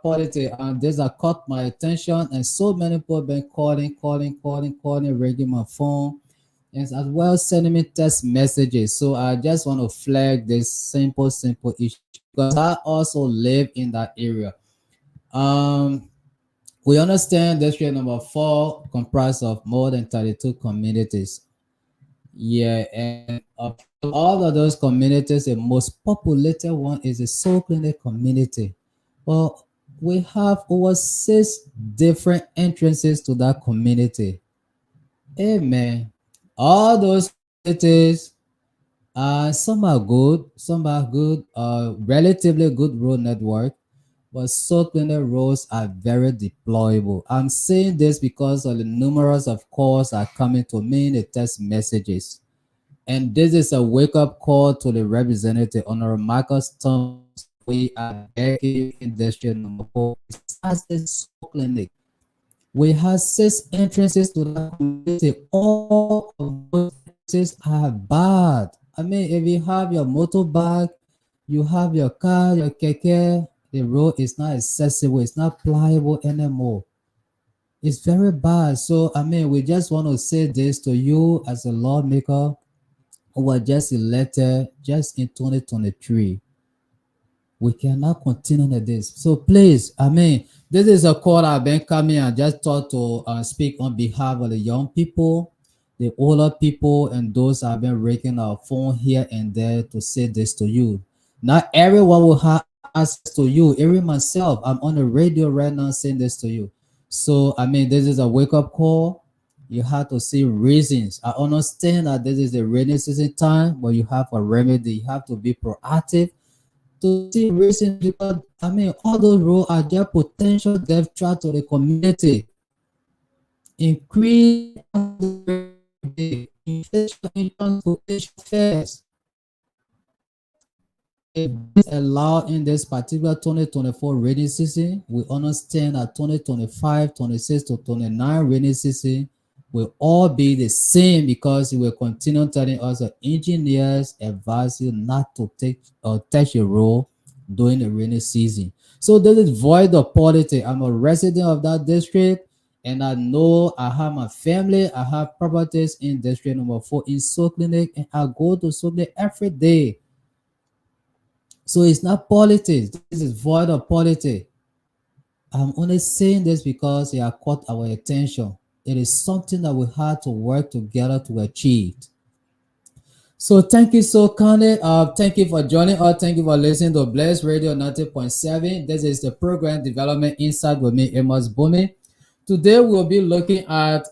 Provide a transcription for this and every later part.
politics, and this has caught my attention, and so many people been calling, ringing my phone, and as well sending me text messages. So I just want to flag this simple issue because I also live in that area. Um, we understand district number 4 comprised of more than 32 communities. Yeah, and all of those communities, the most populated one is the Soul Clinic community. Well, we have over 6 different entrances to that community. Amen. All those communities, some are good, relatively good road network, but Soul Clinic roads are very deployable. I'm saying this because of the numerous of calls are coming to me in the text messages. And this is a wake-up call to the representative, Honorable Marcus Thomas. We are begging you in district number 4. As a Soul Clinic, we have 6 entrances to the community. All of those entrances are bad. I mean, if you have your motorbike, you have your car, your keke, the road is not accessible, it's not pliable anymore. It's very bad. So, I mean, we just want to say this to you as a lawmaker who were just elected just in 2023. We cannot continue like this. So please, I mean, this is a call I've been coming and just thought to speak on behalf of the young people, the older people, and those have been raking our phone here and there to say this to you. Not everyone will have access to you. Even myself, I'm on the radio right now saying this to you. So, I mean, this is a wake up call. You have to see reasons. I understand that this is the rainy season time, but you have a remedy. You have to be proactive to see reasons because I mean all those roads are just potential death threat to the community. Increase the inflation insurance quotation fares. If this allowed in this particular 2024 rainy season, we understand that 2025, 26 to 29 rainy season will all be the same because it will continue telling us that engineers advise you not to take or touch a road during the rainy season. So this is void of politics. I'm a resident of that district and I know I have my family, I have properties in district number 4 in Soul Clinic and I go to Soul Clinic every day. So it's not politics. This is void of politics. I'm only saying this because it has caught our attention. It is something that we had to work together to achieve. So thank you so kindly. Thank you for joining us. Thank you for listening to Blaze Radio 90.7. This is the program Development Insight with me, Amos Bumi. Today we'll be looking at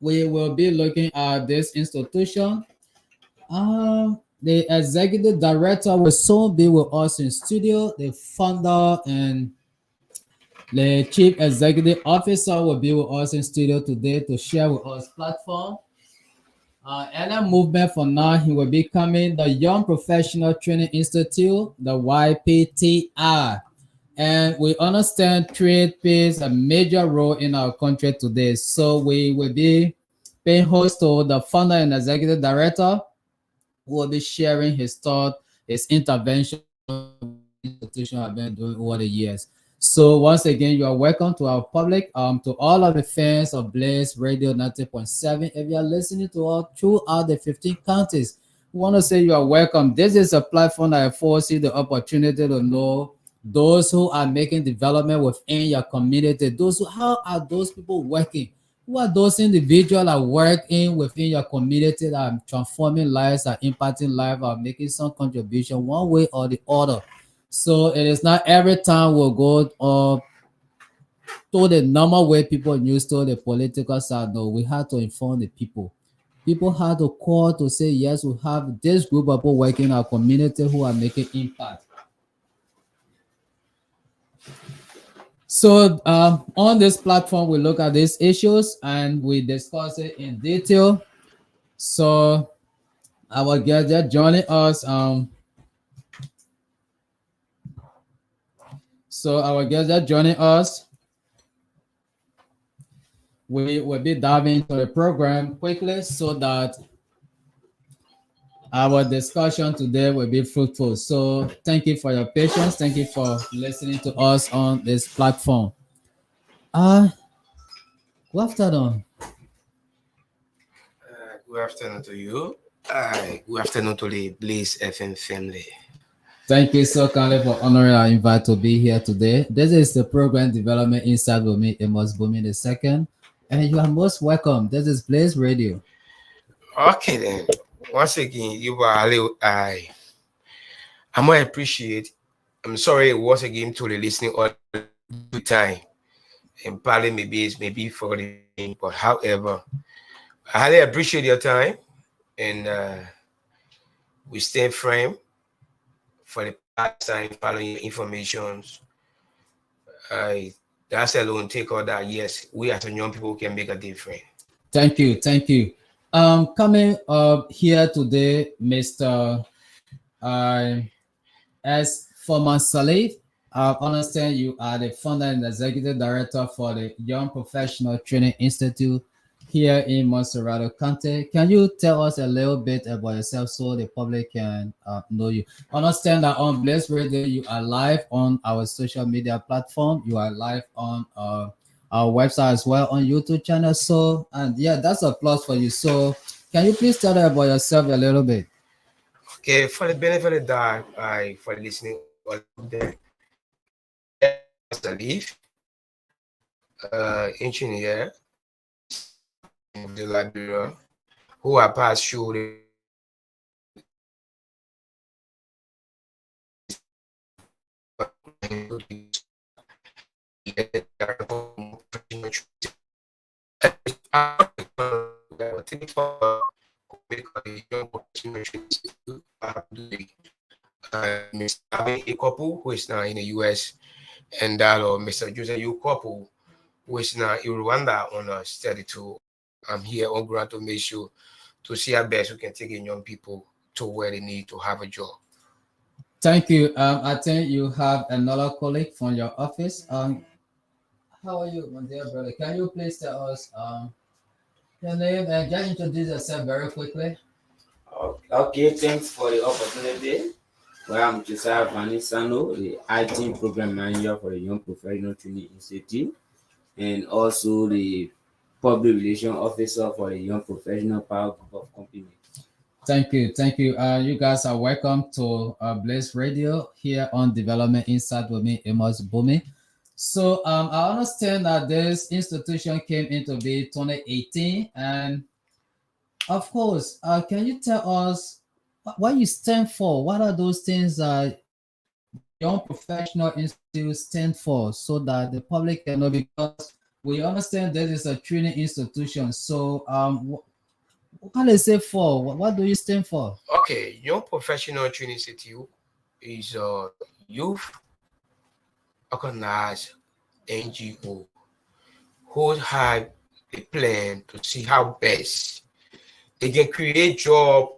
this institution. The executive director will soon be with us in studio. The founder and the chief executive officer will be with us in studio today to share with us platform. LM Movement for now, he will be coming the Young Professional Training Institute, the YPTI. And we understand trade plays a major role in our country today. So we will be paying host to the founder and executive director who will be sharing his thought, his intervention institution have been doing over the years. So once again, you are welcome to our public, to all of the fans of Blaze Radio 90.7. If you are listening to us throughout the 15 counties, we want to say you are welcome. This is a platform that affords you the opportunity to know those who are making development within your community. How are those people working? Who are those individuals that work in within your community that are transforming lives, are impacting lives, are making some contribution one way or the other? So it is not every time we'll go to the normal way people used to the political side. No, we have to inform the people. People have to call to say, yes, we have this group of people working in our community who are making impact. So on this platform, we look at these issues and we discuss it in detail. So our guest that joining us, we will be diving into the program quickly so that our discussion today will be fruitful. So thank you for your patience. Thank you for listening to us on this platform. Good afternoon. Good afternoon to you. Good afternoon to the Blaze FM family. Thank you so kindly for honoring our invite to be here today. This is the program Development Inside with me, Amos Bumi the second, and you are most welcome. This is Blaze Radio. Okay then. Once again, you are I might appreciate. I'm sorry once again to the listening all the time. And probably maybe for the but however, I highly appreciate your time and we stay firm for the past time following your informations. I that's alone take all that. Yes, we as a young people can make a difference. Thank you, thank you. Coming up here today, Mr. Uh, as former Salif, I understand you are the founder and executive director for the Young Professional Training Institute here in Monserrado County. Can you tell us a little bit about yourself so the public can know you? Understand that on Blaze Radio, you are live on our social media platform. You are live on our website as well on YouTube channel. So, and yeah, that's a plus for you. So, can you please tell us about yourself a little bit? Okay, for the benefit of that, I for listening all of them. The leaf, engineer in the library who are passed through the Mr. couple who is now in the US and that or Mr. Joseph U couple who is now in Rwanda on a study to I'm here on ground to make sure to see how best we can take in young people to where they need to have a job. Thank you. I think you have another colleague from your office. How are you, my dear brother? Can you please tell us your name and just introduce yourself very quickly? Okay, thanks for the opportunity. Well, I'm Josiah Vanisano, the IT Program Manager for the Young Professional Training Institute, and also the Public Relation Officer for the Young Professional Power Group of Company. Thank you. Thank you. You guys are welcome to Blaze Radio here on Development Insight with me, Amos Bumi. So I understand that this institution came into being 2018, and of course, can you tell us what you stand for? What are those things that the Young Professional Institute stand for, so that the public can know? Because we understand this is a training institution. So what is it for? What do you stand for? Okay, Young Professional Training Institute is a youth organized NGO who have a plan to see how best they can create job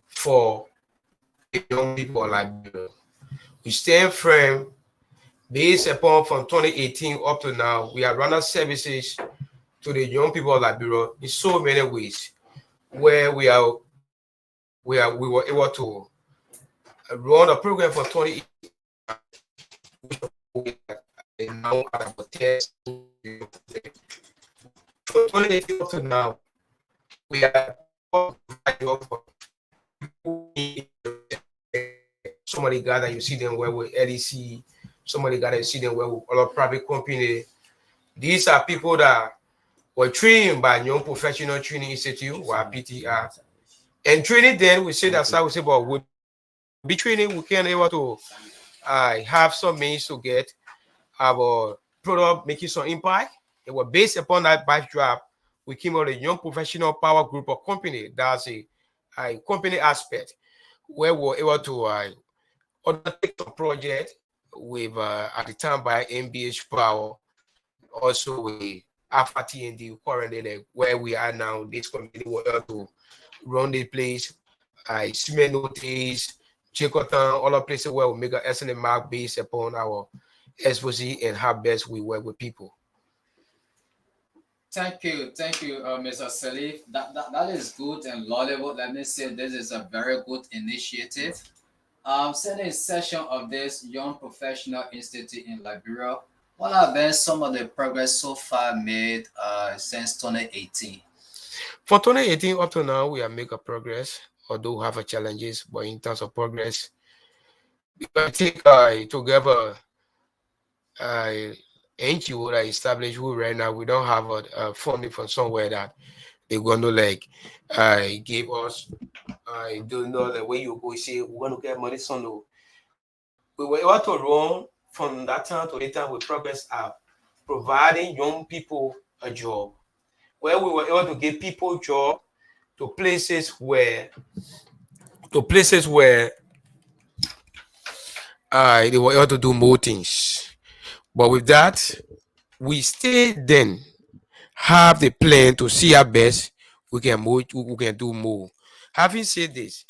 for young people like you. We stand firm based upon from 2018 up to now. We are running services to the young people of Liberia in so many ways, where we were able to run a program for 20 and now about 10 from 2018 up to now. We are somebody got that you see them where with LEC, somebody got that you see them where with other private company. These are people that were trained by Young Professional Training Institute or PTR. And training then we say that we say, but we be training, we can able to have some means to get our product making some impact. It was based upon that backdrop. We came out with a Young Professional Power Group of Company. That's a company aspect where we were able to undertake some project with at the time by MBH Power, also with Alpha TND currently where we are now. This company was able to run the place, cement notice, Checotan, all the places where we make an excellent mark based upon our exposure and how best we work with people. Thank you, Mr. Salif. That is good and laudable. Let me say this is a very good initiative. Setting a session of this Young Professional Institute in Liberia. What have been some of the progress so far made since 2018? For 2018 up to now, we have made a progress, although we have a challenges, but in terms of progress, I think together NGO that established who right now we don't have a funding from somewhere that they're going to like give us. I don't know the way you go say we're going to get money. So no, we were able to run from that time to later with progress of providing young people a job, where we were able to give people job to places where they were able to do more things. But with that, we still then have the plan to see our best. We can do more. Having said this,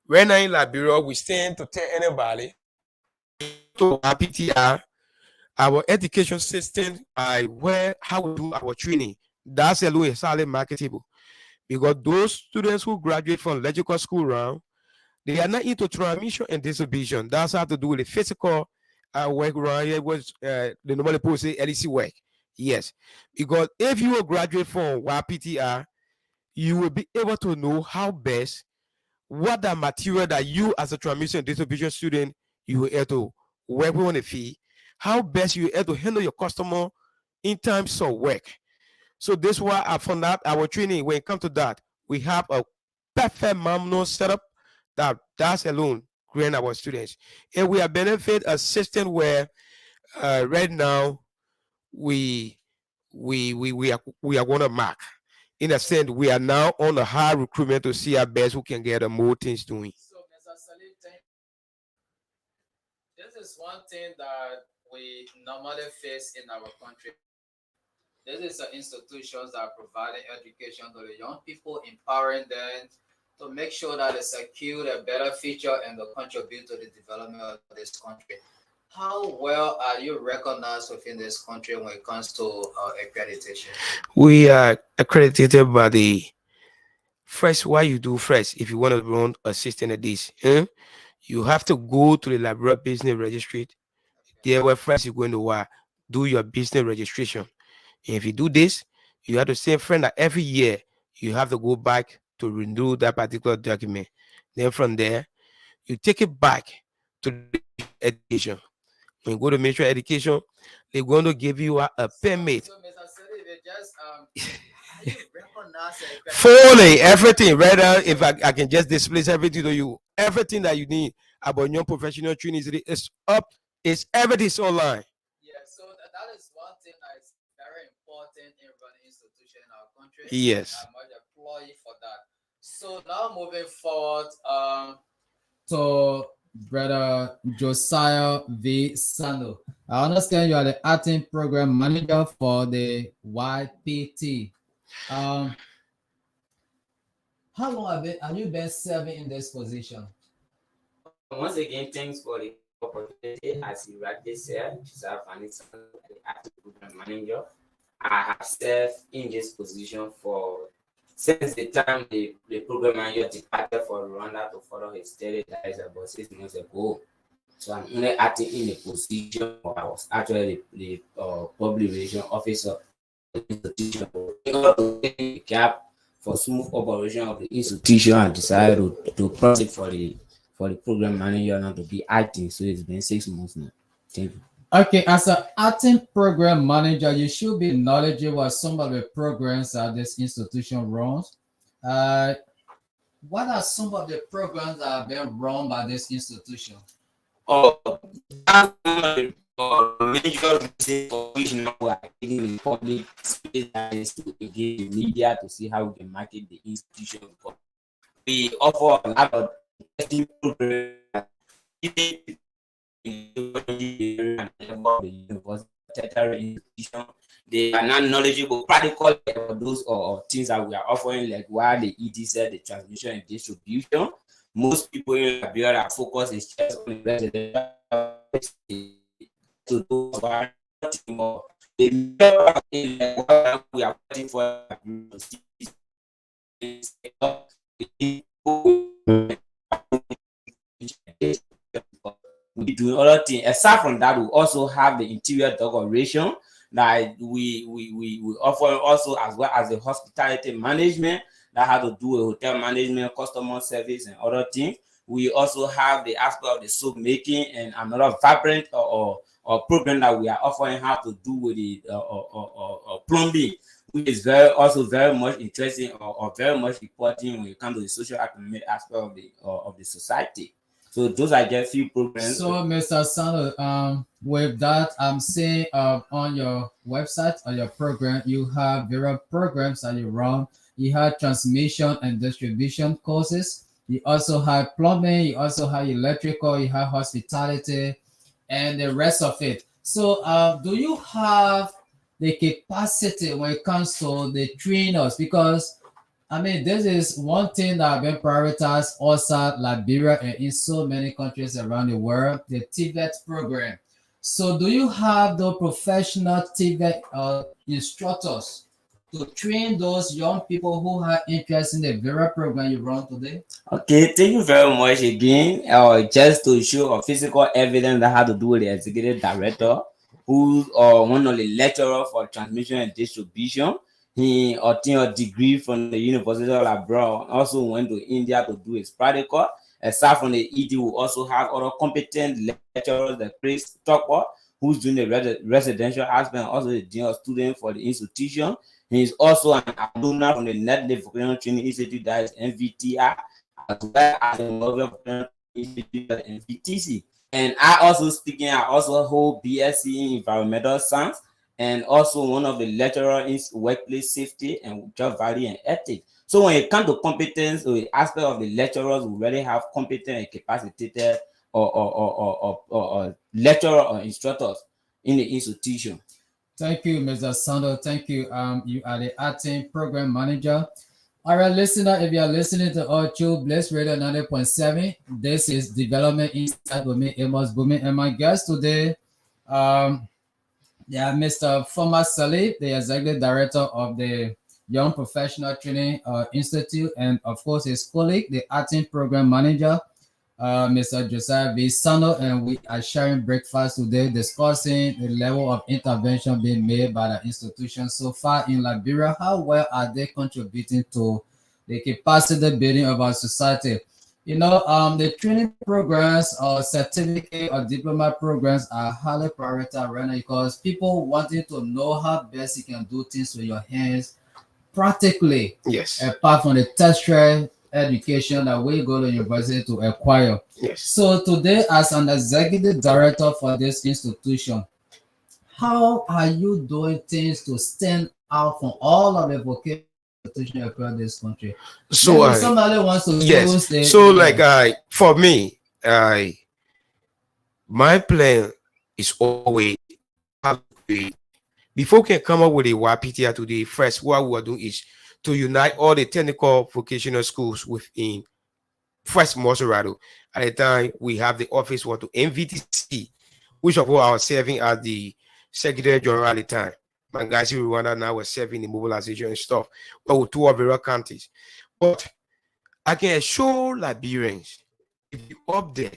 right now in Liberia, we stand to tell anybody to our PTR, our education system, where how we do our training. That's a low salary marketable. Because those students who graduate from electrical school round, they are not into transmission and distribution. That's how to do with the physical work around here, was the normally people say LEC work. Yes. Because if you will graduate from YPTR, you will be able to know how best what the material that you as a transmission and distribution student you will able to work with on a fee, how best you able to handle your customer in terms of work. So this why I found out our training when it comes to that, we have a perfect manual setup that's alone grant our students. And we have benefit a system where right now we are going to mark. In a sense, we are now on a high recruitment to see our best who can get more things doing. So, Mr. Salim, this is one thing that we normally face in our country. This is institutions that are providing education to the young people, empowering them to make sure that they secure a better future and to contribute to the development of this country. How well are you recognized within this country when it comes to accreditation? We are accredited by the first. Why you do first if you want to run a system like this, you have to go to the Liberia Business Registry. There where first you're going to do your business registration. And if you do this, you have to say friend that every year you have to go back to renew that particular document. Then from there, you take it back to the education. When you go to Ministry of Education, they're going to give you a permit. So, Mr. Sadi, they just how you recognize Fully everything, right now, if I can just display everything to you, everything that you need about your professional training is up, it's everything's online. Yeah, so that is one thing that is very important in running institution in our country. Yes. I might applaud you for that. So now moving forward, to Brother Josiah V. Sando. I understand you are the acting program manager for the YPT. How long have you been serving in this position? Once again, thanks for the opportunity. As you rightly said, Josiah Vanessa, the acting program manager. I have served in this position for since the time the program manager departed for Rwanda to follow his study, that is about 6 months ago. So I'm only acting in a position. I was actually the public relation officer of the institution. The gap for smooth operation of the institution and decided to proceed for the program manager now to be acting. So it's been 6 months now. Thank you. Okay, as an acting program manager, you should be knowledgeable of some of the programs that this institution runs. What are some of the programs that have been run by this institution? That's major reason for which now we are taking in public space to engage the media to see how we can market the institution. We offer a lot of testing programs. The university institution, they are not knowledgeable practical about those or things that we are offering, like why the EDC, the transmission and distribution. Most people in Liberia are focused is just on the residential to do more the major we are waiting for we do other things. Aside from that, we also have the interior decoration that we offer also, as well as the hospitality management that has to do with hotel management, customer service, and other things. We also have the aspect of the soap making and another vibrant or program that we are offering have to do with the plumbing, which is very much interesting or very much important when it comes to the social economic aspect of the society. So those are just few programs. So, Mr. Sandro, with that, I'm seeing on your website, on your program, you have various programs that you run. You have transmission and distribution courses. You also have plumbing. You also have electrical. You have hospitality, and the rest of it. So, do you have the capacity when it comes to the trainers? Because I mean, this is one thing that have been prioritized outside Liberia and in so many countries around the world, the TVET program. So, do you have the professional TVET instructors to train those young people who have interest in the Vera program you run today? Okay, thank you very much again. Just to show a physical evidence that had to do with the executive director, who one of the lecturer for transmission and distribution. He obtained a degree from the University of Labrador. Also went to India to do his practical. Aside from the ED, we also have other competent lecturers, the Chris Tucker, who's doing the residential aspect, also the dean of student for the institution. He is also an alumni from the Net Vocational Training Institute, that is NVTI, as well as the Novel Institute and VTC. And I also hold BSc in environmental science and also one of the lecturer in workplace safety and job value and ethics. So when it comes to competence or the aspect of the lecturers, we already have competent and capacitated or lecturer or instructors in the institution. Thank you, Mr. Sando. Thank you. You are the acting program manager. All right, listener, if you are listening to Ocho Bliss Radio 90.7, this is Development Insight with me, Amos Bumi, and my guest today, um, yeah, Mr. Foma Salih, the executive director of the Young Professional Training Institute, and of course his colleague, the acting program manager, Mr. Josiah V. Sano, and we are sharing breakfast today, discussing the level of intervention being made by the institution so far in Liberia. How well are they contributing to the capacity building of our society? You know, the training programs or certificate or diploma programs are highly prioritized right now because people wanting to know how best you can do things with your hands practically, Yes. apart from the tertiary education that we go to university to acquire. Yes. So today, as an executive director for this institution, how are you doing things to stand out from all of the vocational institutions across this country? So Maybe somebody wants to use yes. the So like for me, my plan is always how to create. Before we can come up with a YPTR today, first what we are doing is to unite all the technical vocational schools within First Moserado. At the time, we have the office what to NVTC, which of all are serving as the Secretary General at the time. Mangazi Rwanda now was serving the mobilization and stuff. But with two of the counties. But I can assure Liberians, if you up there,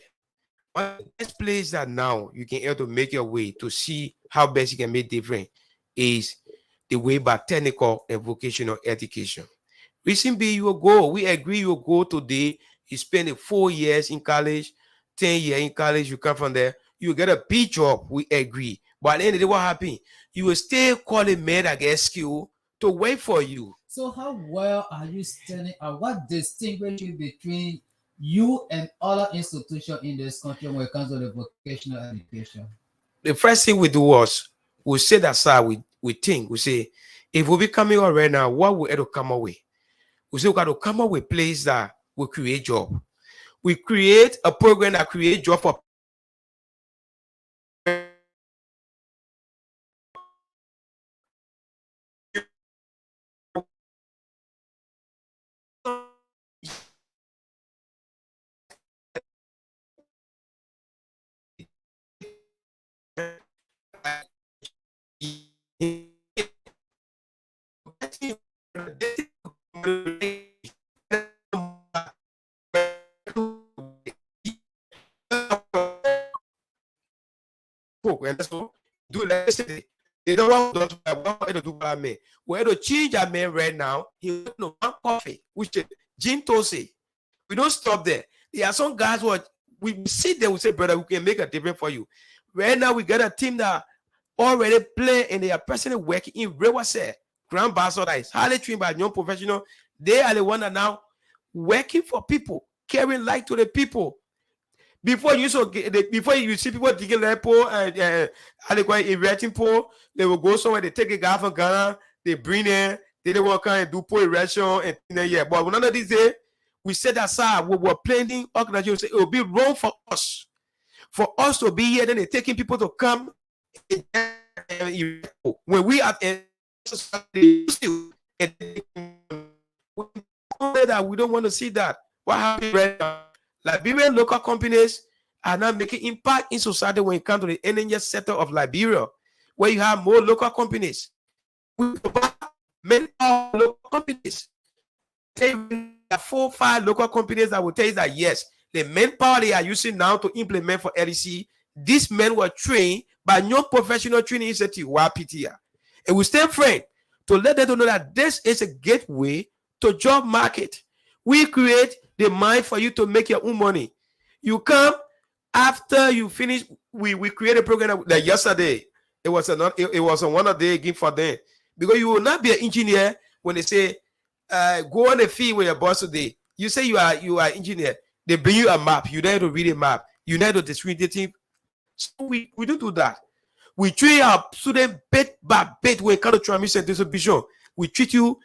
one of the best place that now you can able to make your way to see how best you can make different is the way by technical and vocational education. Recently, you will go. We agree you will go today. You spend 4 years in college, 10 years in college. You come from there. You get a B job. We agree. But at the end of the day, what happened? You will still call a man that gets skill to wait for you. So how well are you standing out? What distinguishes you between you and other institutions in this country when it comes to the vocational education? The first thing we do was we set aside, we think, we say, if we be coming out right now, what we have to come away? We say we got to come up with place that will create job. We create a program that create job for electricity. They don't want to do man. We're to change our man right now. He went to one coffee, which is Jim Tosi. We don't stop there. There are some guys who we sit there, we say, brother, we can make a difference for you. Right now, we got a team that already play and they are personally working in Rewase, Grand Basso, that is highly trained by young professional. They are the one that now working for people, carrying light to the people. Before you see people digging their pole and erecting pole, they will go somewhere, they take a guy from Ghana, they bring in, they don't want to come and do pole erection and yeah. But none of these days, we set aside, we were planning organization, it will be wrong for us to be here, then they're taking people to come when we are in society, that we don't want to see that. What happened right now? Liberian local companies are now making impact in society when it comes to the energy sector of Liberia, where you have more local companies. Many local companies. There are 4 or 5 local companies that will tell you that yes, the manpower they are using now to implement for LEC, these men were trained by non-professional training institute, YPTR. And we stand friend to let them know that this is a gateway to job market. We create the mind for you to make your own money. You come after you finish. We create a program that yesterday it was a one-day gift for them, because you will not be an engineer when they say go on a field with your boss today. You say you are engineer. They bring you a map. You need to read a map. You need to distribute it. So we don't do that. We treat our student bit by bit when it comes to transmission and distribution. We treat you.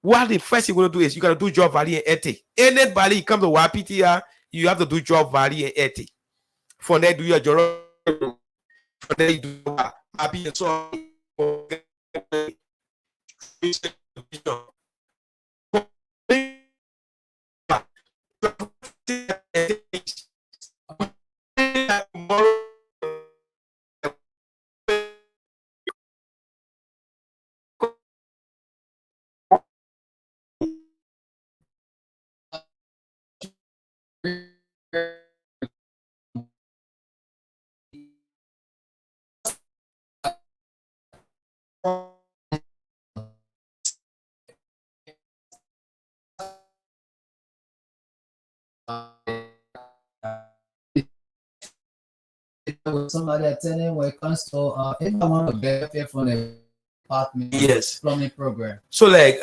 What the first thing you're going to do is you got to do job value and ethic. Anybody you come to YPTR, you have to do job value and ethic. From there, do your job. From there, you do happy and so somebody attending when it comes to if I want to benefit from the apartment plumbing program. So like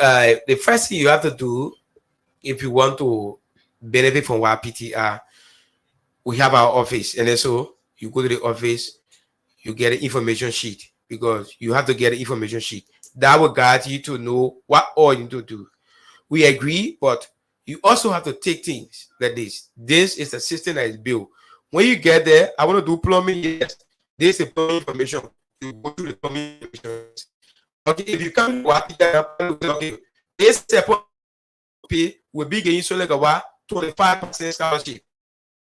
the first thing you have to do if you want to benefit from YPTR, we have our office, and then so you go to the office, you get an information sheet, because you have to get an information sheet that will guide you to know what all you need to do. We agree, but you also have to take things like this. This is the system that is built. When you get there, I want to do plumbing. Yes, this is plumbing information. You go through the plumbing information. Okay, if you come to YPTR, okay, this pay will be getting so like a 25% scholarship.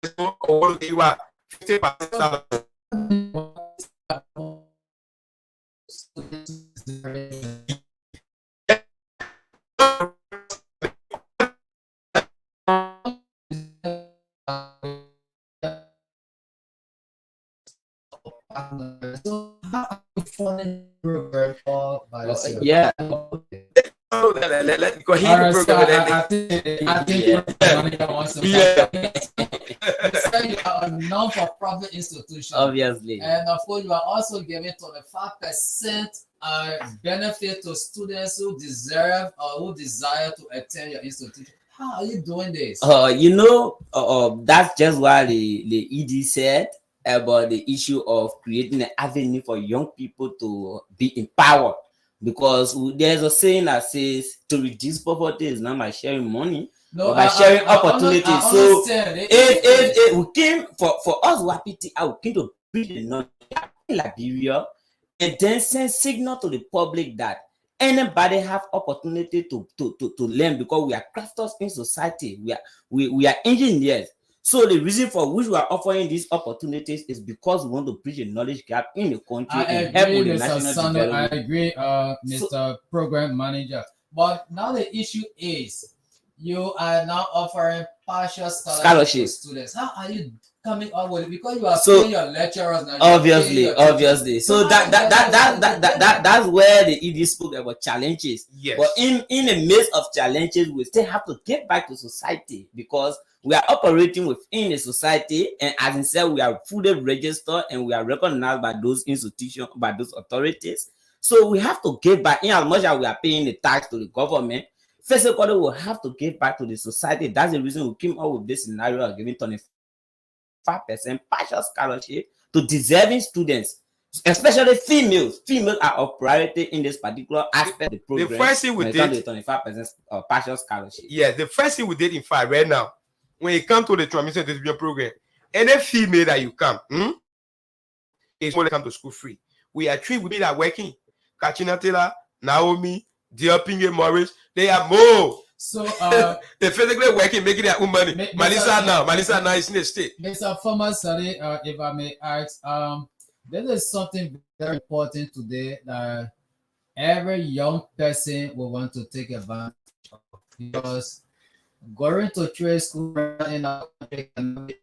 So, or you are 50% scholarship. Yeah. Let go ahead. I think wants to you are a non-for-profit institution. Obviously. And of course, you are also giving 25% benefit to students who deserve or who desire to attend your institution. How are you doing this? That's just what the ED said about the issue of creating an avenue for young people to be empowered. Because there's a saying that says to reduce poverty is not by sharing money, but by sharing opportunities. So if we came for us, WAPT, we came to build the knowledge in Liberia and then send signal to the public that anybody have opportunity to learn, because we are crafters in society. We are engineers. So the reason for which we are offering these opportunities is because we want to bridge a knowledge gap in the country and help with the national development. I agree, Mr. Program Manager. But now the issue is you are now offering partial scholarships to students. How are you coming up with it? Because you are So, paying your lecturers now. You are paying your teachers. Obviously. So how that's where the ED spoke about challenges. Yes. But in the midst of challenges, we still have to get back to society because we are operating within a society, and as I said, we are fully registered and we are recognized by those institutions, by those authorities. So we have to give back in as much as we are paying the tax to the government. Physically, we'll have to give back to the society. That's the reason we came up with this scenario of giving 25% partial scholarship to deserving students, especially females. Females are of priority in this particular aspect of the program. The first thing we did, 25% partial scholarship. Yes, the first thing we did, in fact, right now, when it comes to the transmission distribution program, any female that you come, is going to come to school free. We are three women that are working. Katrina Taylor, Naomi, Diopinge Morris, they are more. So they're physically working, making their own money. Melissa now is in the state. Mr. Former Sally, if I may ask, there is something very important today that every young person will want to take advantage of, because going to trade school in our country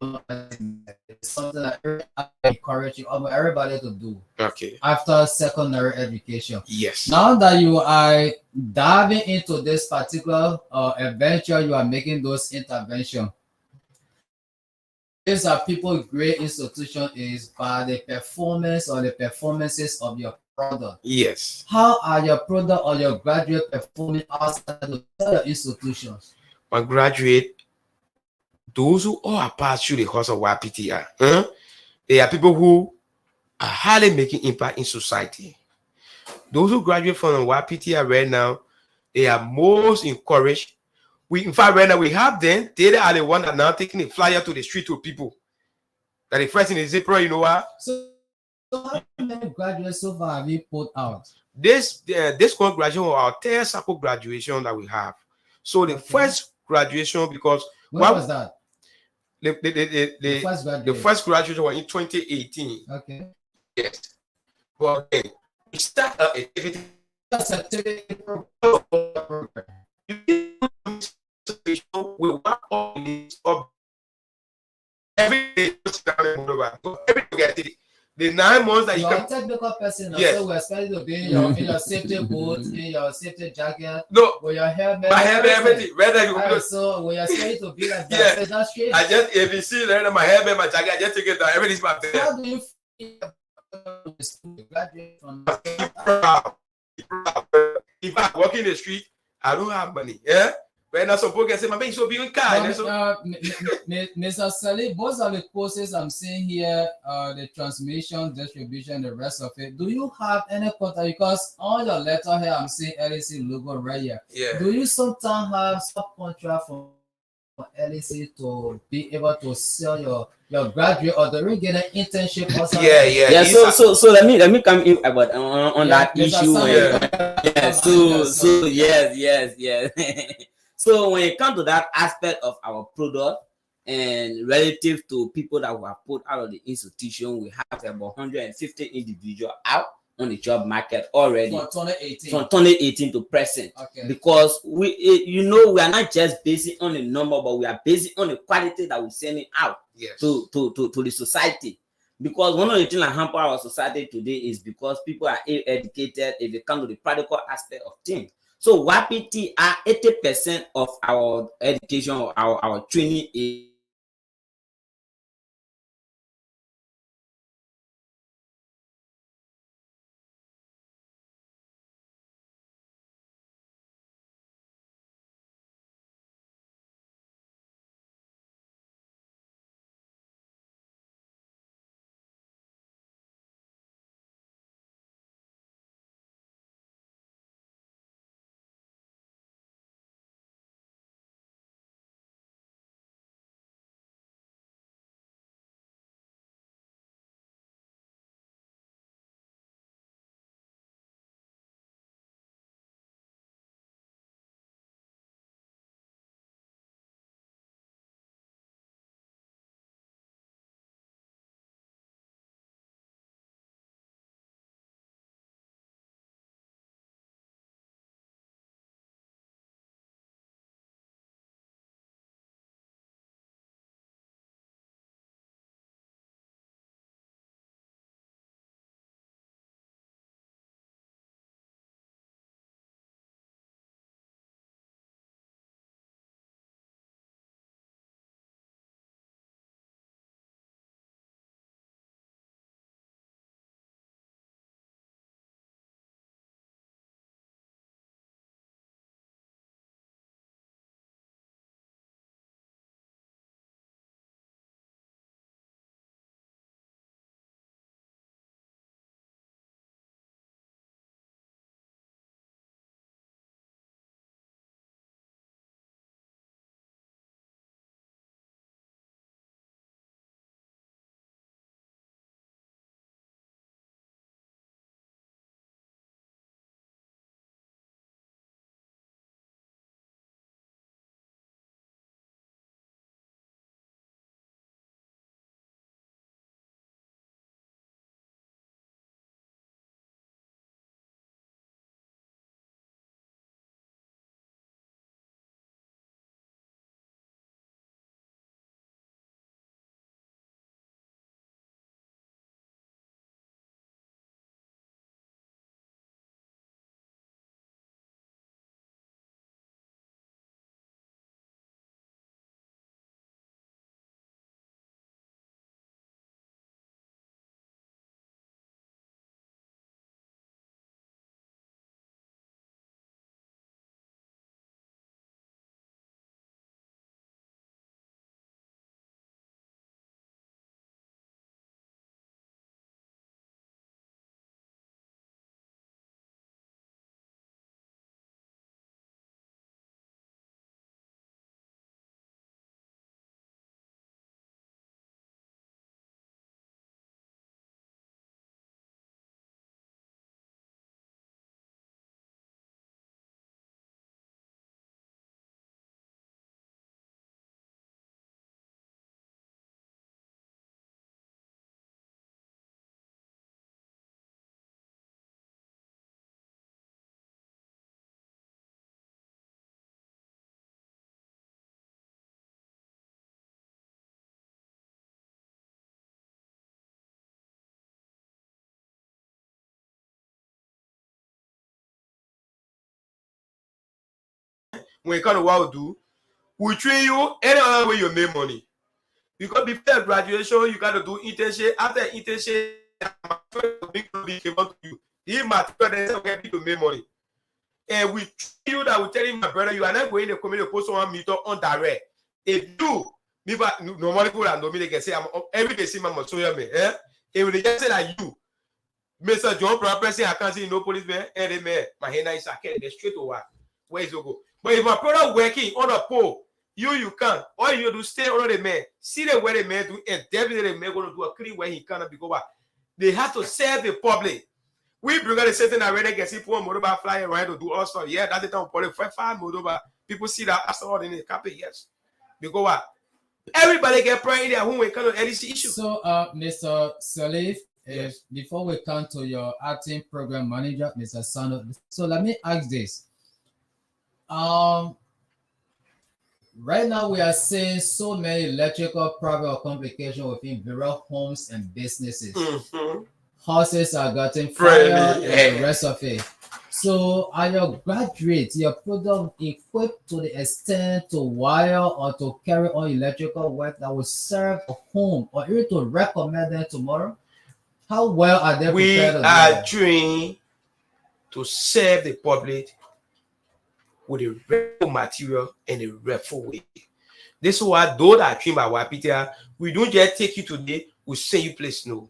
is something that I encourage everybody to do. Okay. After secondary education. Yes. Now that you are diving into this particular adventure, you are making those interventions. These are people great institution is by the performance or the performances of your product. Yes. How are your product or your graduate performing outside of the institutions? My graduate, those who all are passed through the course of YPTR, they are people who are highly making impact in society. Those who graduate from YPTR right now, they are most encouraged. In fact, right now we have them. They are the one that now taking the flyer to the street to people. That the first thing is April, you know what? So how many graduates so far have you put out? This graduation was our third circle graduation that we have. So the first graduation, because when was that? The first graduation was in 2018. Okay. Yes. But then we start an activity. We work on every day. The 9 months that you're a technical person, yes. So we're expecting to be in your safety boots, in your safety jacket, with your helmet. My helmet, everything. Right, so we're expecting to be like that. Yes. So that's strange. I just, if you see my helmet, my jacket, I just take it down. Everything's my bed. How do you feel graduate from proud. If I walk in the street, I don't have money. Yeah. But now some people can say, my man, so be in car. Mr. Sally, most of the courses I'm seeing here, the transmission, distribution, the rest of it, do you have any contact? Because on your letter here, I'm seeing LEC logo right here. Yeah. Do you sometimes have subcontract from LEC to be able to sell your graduate, or do you get an internship or something? Yeah. So let me come in about on that issue. Yes. So when it comes to that aspect of our product and relative to people that we have put out of the institution, we have about 150 individuals out on the job market already from 2018. From 2018 to present. Okay. Because we are not just basing on the number, but we are basing on the quality that we're sending out. Yes. to the society. Because one of the things that hamper our society today is because people are ill-educated if it comes to the practical aspect of things. So YPT are 80% of our education or our training is when it comes to what we do, we train you any other way you make money. Because before graduation, you got to do internship. After internship, big came up to you. He material then get to make money. And we train you that we tell him, my brother, you are not going to come in to post one meter on direct. If you, normally go and nobody can say, I'm every day see my Masoya me. If they just say that you, Mr. John Property, I can't see no policeman, and man, my hand is a straight over. Where is you go? But if my brother working on a pole, you can. All you do stay under the man, see the way the man do, and definitely the man going to do a clean where he cannot be over. They have to serve the public. We bring out a certain already can see poor motorbike flying around to do all stuff. Yeah, that's the time for the 5 motorbike. People see that after all in the carpet, yes. Because what? Everybody get pride in their home when it comes to LEC issue. So, Mr. Salif, Yes. Before we come to your acting program manager, Mr. Sano, so let me ask this. Right now we are seeing so many electrical problem or complications within various homes and businesses. Houses are getting fire and the rest of it. So are your graduates, your product equipped to the extent to wire or to carry on electrical work that will serve a home or even to recommend them tomorrow? How well are they We prepared? are trained to serve the public with a real material and a rightful way. This is why those that are trained by YPTR, we don't just take you today, we send you place no.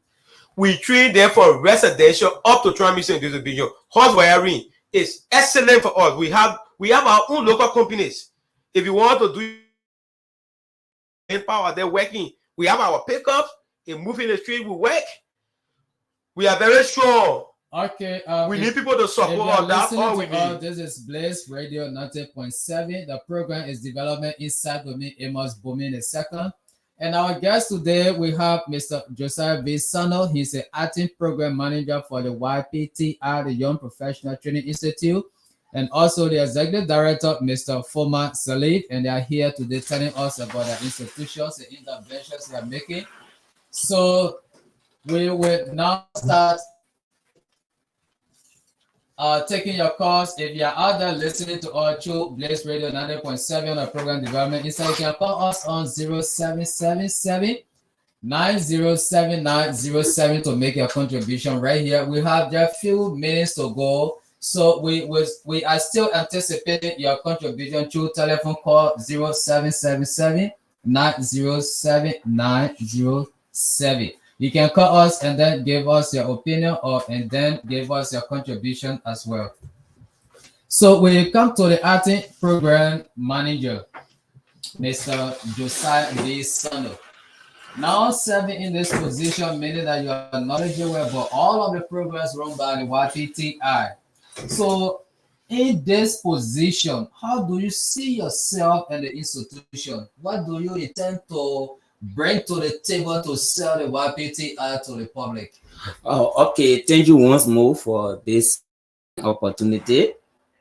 We train them for residential up to transmission distribution. House wiring is excellent for us. We have our own local companies. If you want to do power, they're working. We have our pickups and moving the street, we work. We are very strong. Okay. We need people to support on that. All we need. This is Blaze Radio 90.7. The program is Development Inside with me, Amos Bomin II. And our guest today, we have Mr. Josiah V. Sano. He's an acting program manager for the YPTI, the Young Professional Training Institute, and also the executive director, Mr. Foma Salif. And they are here today telling us about the institutions and interventions they are making. So we will now start taking your calls. If you're out there listening to our show, Blaze Radio 90.7 on the program Development Inside, you can call us on 0777 907907 to make your contribution right here. We have just a few minutes to go. So we are still anticipating your contribution through telephone call 0777 907907. You can call us and then give us your opinion and then give us your contribution as well. So we come to the acting program manager, Mr. Josiah V. Sano. Now serving in this position, meaning that you are knowledgeable about all of the programs run by the YPTI. So in this position, how do you see yourself and the institution? What do you intend to bring to the table to sell the YPTI to the public? Oh, okay. Thank you once more for this opportunity.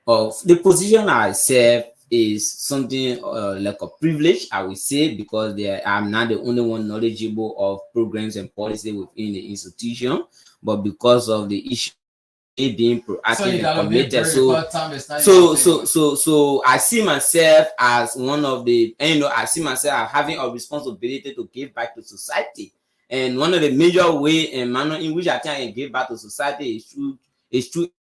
The position I serve is something like a privilege, I would say, because I'm not the only one knowledgeable of programs and policy within the institution, but because of the issue being proactive and committed. So I see myself as one of the, I see myself as having a responsibility to give back to society. And one of the major way and manner in which I can give back to society is through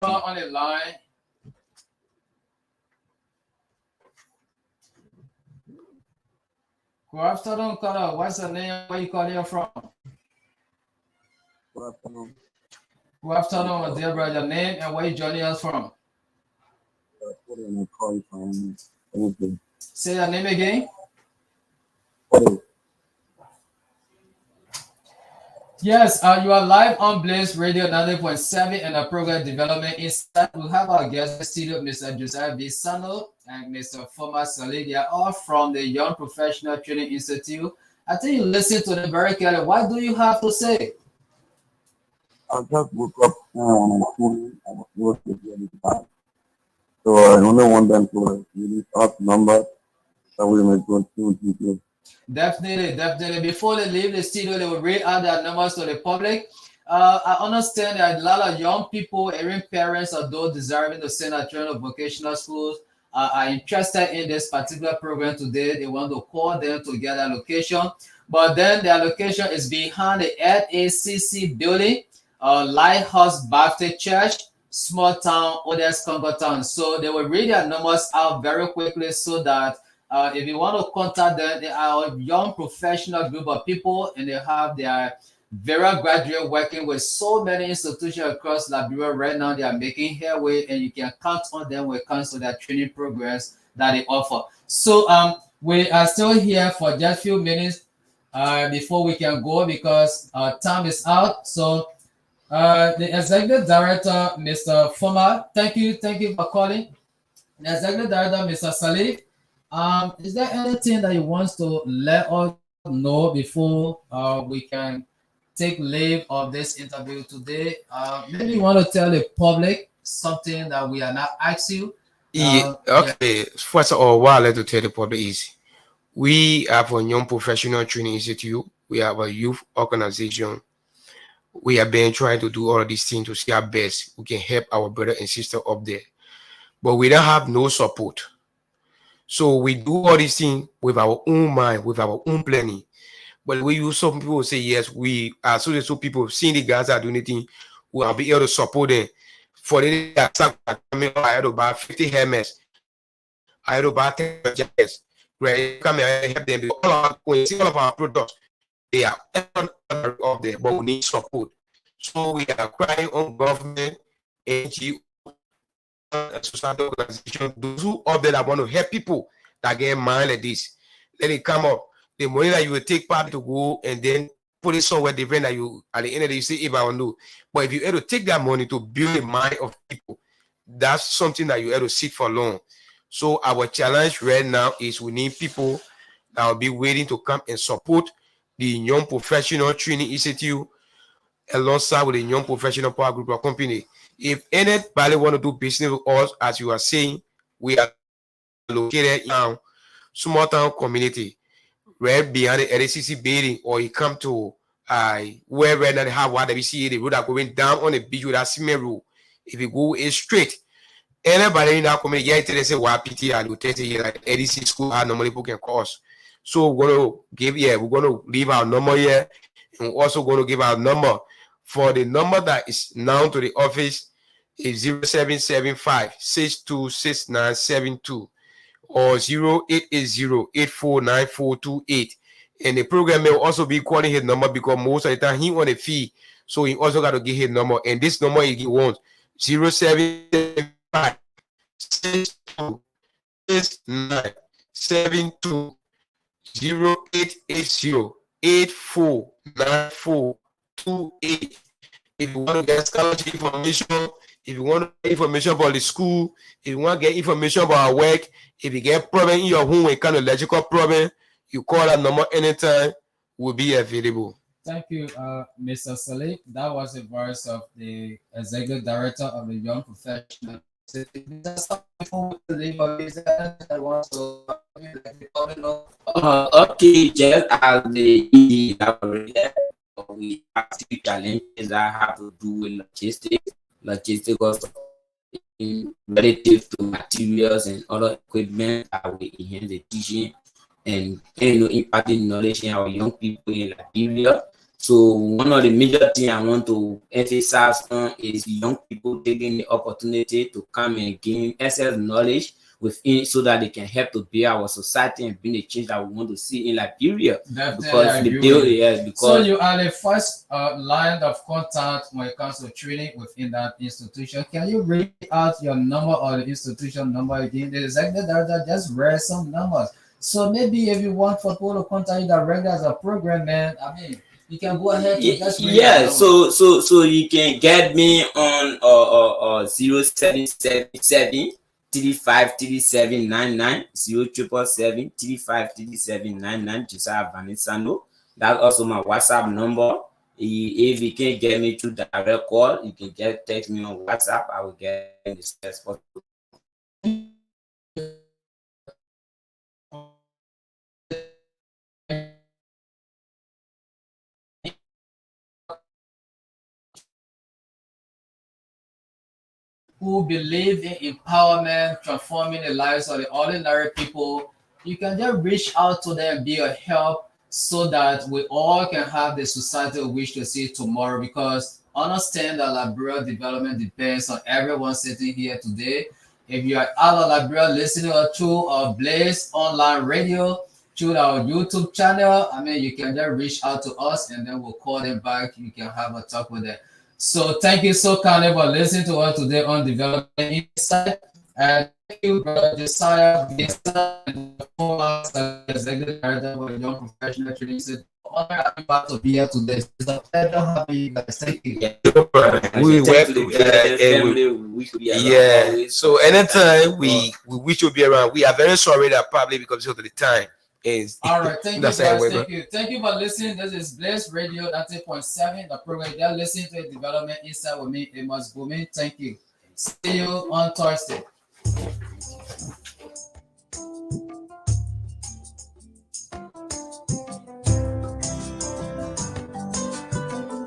on the line. Good afternoon, caller. What's your name? Where you calling from? Good afternoon. Good afternoon, dear brother. Your name and where you joining us from? I'm calling from anything. Say your name again. Yes, you are live on Blaze Radio 90.7 and the program Development Inside. We have our guest studio, Mr. Josiah V. Sano and Mr. Foma Salih. They are all from the Young Professional Training Institute. I think you listen to them very carefully. What do you have to say? I just woke up and I'm schooling. I was working at the time. So I only want them to release out numbers that we may continue to Definitely, definitely. Before they leave the studio, they will read out their numbers to the public. I understand that a lot of young people, even parents or those deserving to send their children to vocational schools, are interested in this particular program today. They want to call them to get a location, but then their location is behind the FACC building, Lighthouse Baptist Church, small town, Odes Congo town. So they will read their numbers out very quickly so that if you want to contact them, they are a young professional group of people and they have their very graduate working with so many institutions across Liberia right now. They are making headway and you can count on them when it comes to their training programs that they offer. So we are still here for just a few minutes before we can go because time is out. So the executive director, Mr. Foma, thank you for calling. The executive director, Mr. Salif, is there anything that you want to let us know before we can take leave of this interview today? Maybe you want to tell the public something that we are not asked you. Yeah, Yeah. okay. First of all, what I like to tell the public is we have a young professional training institute. We have a youth organization. We have been trying to do all of these things to see our best. We can help our brother and sister up there, but we don't have no support. So we do all these things with our own mind, with our own planning. But we use some people say yes, we are so people seeing the guys are doing anything, we will be able to support them. For the attack, I had to buy 50 helmets, I had to buy 10 jackets, right? Come and help them. When you see all of our products, they are up there, but we need support. So we are crying on government, NGO, society organization, those who up there that want to help people that get mind like this. Let it come up. The money that you will take part to go and then put it somewhere different that you at the end of the day you say if I want to. But if you able to take that money to build the mind of people, that's something that you able to sit for long. So our challenge right now is we need people that will be waiting to come and support the young professional training institute alongside with the young professional power group or company. If anybody want to do business with us, as you are saying, we are located in a small town community right behind the LCC building, or you come to where right now they have YWCA, the road are going down on the beach with that cement road. If you go straight, anybody in that community, yeah, they say YPT and Lieutenant like LCC school, how normally people can cost. So we're going to leave our number here, and we're also going to give our number. For the number that is now to the office is 0775 626972 or 0880-849428. And the program will also be calling his number because most of the time he on a fee. So he also got to get his number. And this number he wants 0775 626972 0880-849428. If you want to get scholarship information, if you want to get information about the school, if you want to get information about our work, if you get problem in your home, a kind of electrical problem, you call that number anytime, will be available. Thank you, Mr. Salih. That was the voice of the executive director of the Young Professional. Okay, just as the we have few challenges that have to do with logistics also relative to materials and other equipment that we enhance the teaching and imparting knowledge in our young people in Liberia. So one of the major things I want to emphasize on is young people taking the opportunity to come and gain access knowledge within so that they can help to build our society and bring the change that we want to see in Liberia. Because so you are the first line of contact when it comes to training within that institution. Can you read out your number or the institution number again? The executive director just read some numbers. So maybe if you want for people to contact you directly as a program man, I mean, you can go ahead and just so you can get me on 0777 353799 0777 353799 Josiah Vanisano. That's also my WhatsApp number. If you can't get me through direct call, you can just text me on WhatsApp. I will get this response. who believe in empowerment, transforming the lives of the ordinary people, you can just reach out to them, be a help, so that we all can have the society we wish to see tomorrow. Because understand that Liberia development depends on everyone sitting here today. If you are out of Liberia listening through our Blaze online radio, through our YouTube channel, I mean, you can just reach out to us and then we'll call them back. You can have a talk with them. So thank you so kindly for listening to us today on Development Insight. And thank you, Brother Josiah Vista, and the former executive director for the Young Professional Training Institute. Honor I'm about to be here today. It's a pleasure having you guys. Thank you. We Thank to the work, family. We should be around yeah. always. So anytime we wish to be around, we are very sorry that probably because of the time is. All right, thank you That's guys. how Thank you. Thank you for listening. This is Blaze Radio 90.7, the program you're listening to Development Insight with me, Amos Bowman. Thank you. See you on Thursday.